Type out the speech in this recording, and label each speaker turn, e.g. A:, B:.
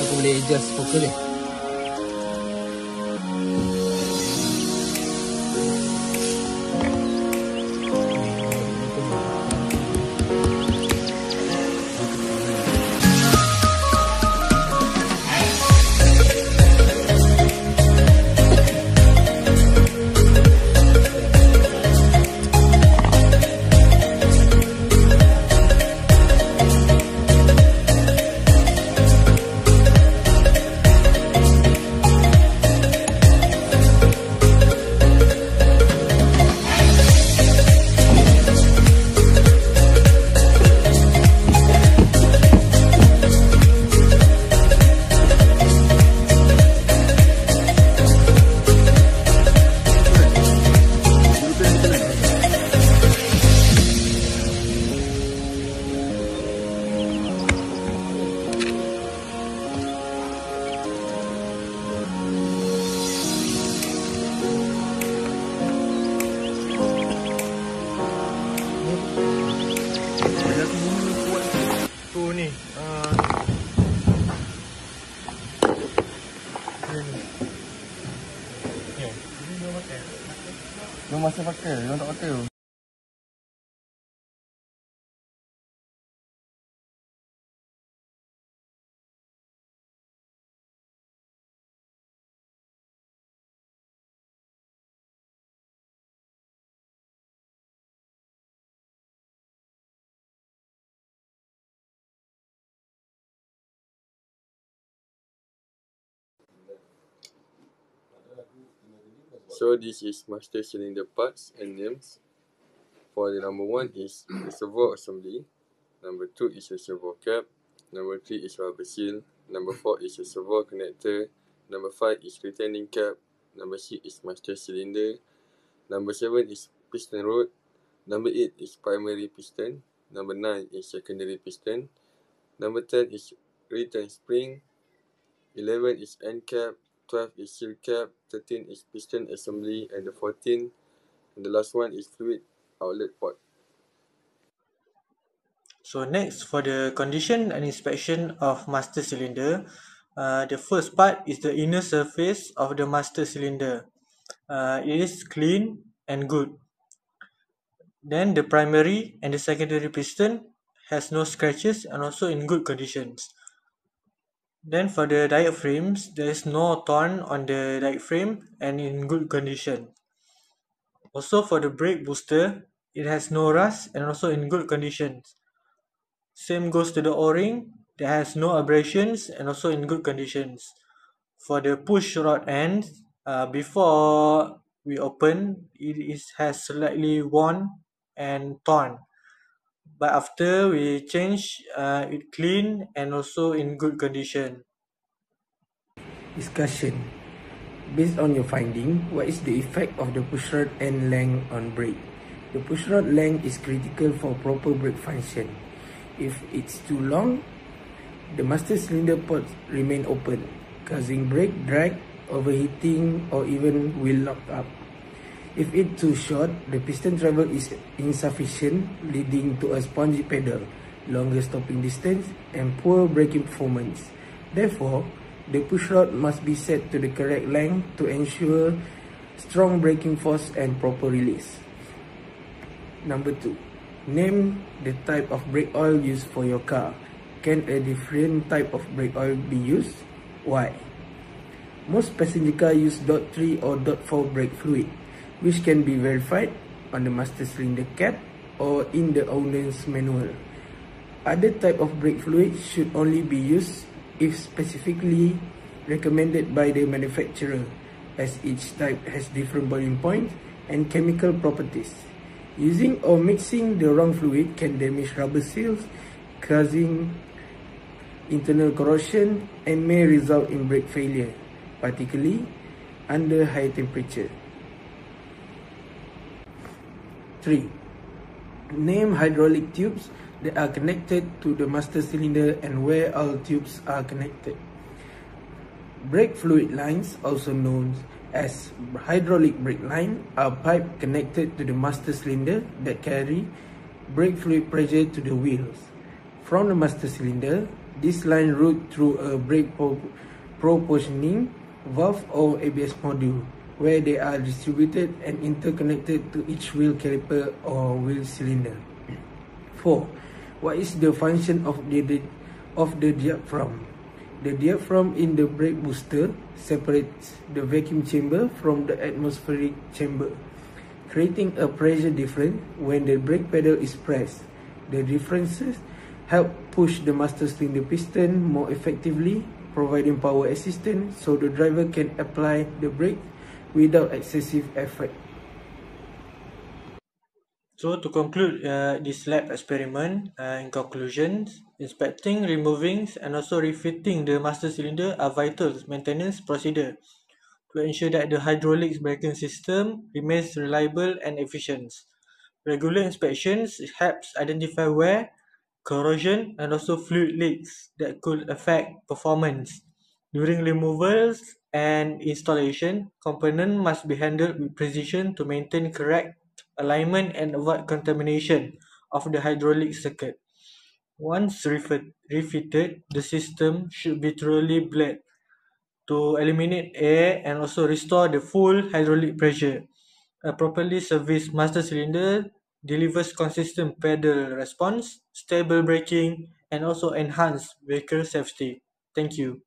A: Aku boleh adjust focal dia.
B: Dia masih pakai, dia tak pakai tu.
C: So this is master cylinder parts and names. For the number 1 is reservoir assembly. Number 2 is reservoir cap. Number 3 is rubber seal. Number 4 is reservoir connector. Number 5 is retaining cap. Number 6 is master cylinder. Number 7 is piston rod. Number 8 is primary piston. Number 9 is secondary piston. Number 10 is return spring. 11 is end cap. 12 is seal cap. 13 is piston assembly. And the 14, and the last one is fluid outlet port.
D: So next, for the condition and inspection of master cylinder, the first part is the inner surface of the master cylinder. It is clean and good. Then the primary and the secondary piston has no scratches and also in good conditions. Then for the diaphragms, there is no torn on the diaphragm and in good condition. Also for the brake booster, it has no rust and also in good conditions. Same goes to the O-ring, that has no abrasions and also in good conditions. For the push rod end, before we open, it has slightly worn and torn. But after we change, it clean and also in good condition.
A: Discussion. Based on your finding, what is the effect of the pushrod end length on brake? The pushrod length is critical for proper brake function. If it's too long, the master cylinder ports remain open, causing brake drag, overheating, or even wheel lock up. If it's too short, the piston travel is insufficient, leading to a spongy pedal, longer stopping distance, and poor braking performance. Therefore, the pushrod must be set to the correct length to ensure strong braking force and proper release. Number 2. Name the type of brake oil used for your car. Can a different type of brake oil be used? Why? Most passenger cars use .3 or .4 brake fluid, which can be verified on the master cylinder cap or in the owner's manual. Other type of brake fluid should only be used if specifically recommended by the manufacturer, as each type has different boiling points and chemical properties. Using or mixing the wrong fluid can damage rubber seals, causing internal corrosion and may result in brake failure, particularly under high temperature. 3. Name hydraulic tubes that are connected to the master cylinder and where all tubes are connected. Brake fluid lines, also known as hydraulic brake line, are pipes connected to the master cylinder that carry brake fluid pressure to the wheels. From the master cylinder, This line route through a brake proportioning valve or ABS module, where they are distributed and interconnected to each wheel caliper or wheel cylinder. 4. What is the function of the diaphragm? The diaphragm in the brake booster separates the vacuum chamber from the atmospheric chamber, creating a pressure difference when the brake pedal is pressed. The differences help push the master cylinder piston more effectively, providing power assistance so the driver can apply the brake without excessive effort.
D: So to conclude this lab experiment, in conclusion, inspecting, removing and also refitting the master cylinder are vital maintenance procedure to ensure that the hydraulics braking system remains reliable and efficient. Regular inspections helps identify wear, corrosion and also fluid leaks that could affect performance. During removals and installation, components must be handled with precision to maintain correct alignment and avoid contamination of the hydraulic circuit. Once refitted, the system should be thoroughly bled to eliminate air and also restore the full hydraulic pressure. A properly serviced master cylinder delivers consistent pedal response, stable braking, and also enhanced vehicle safety. Thank you.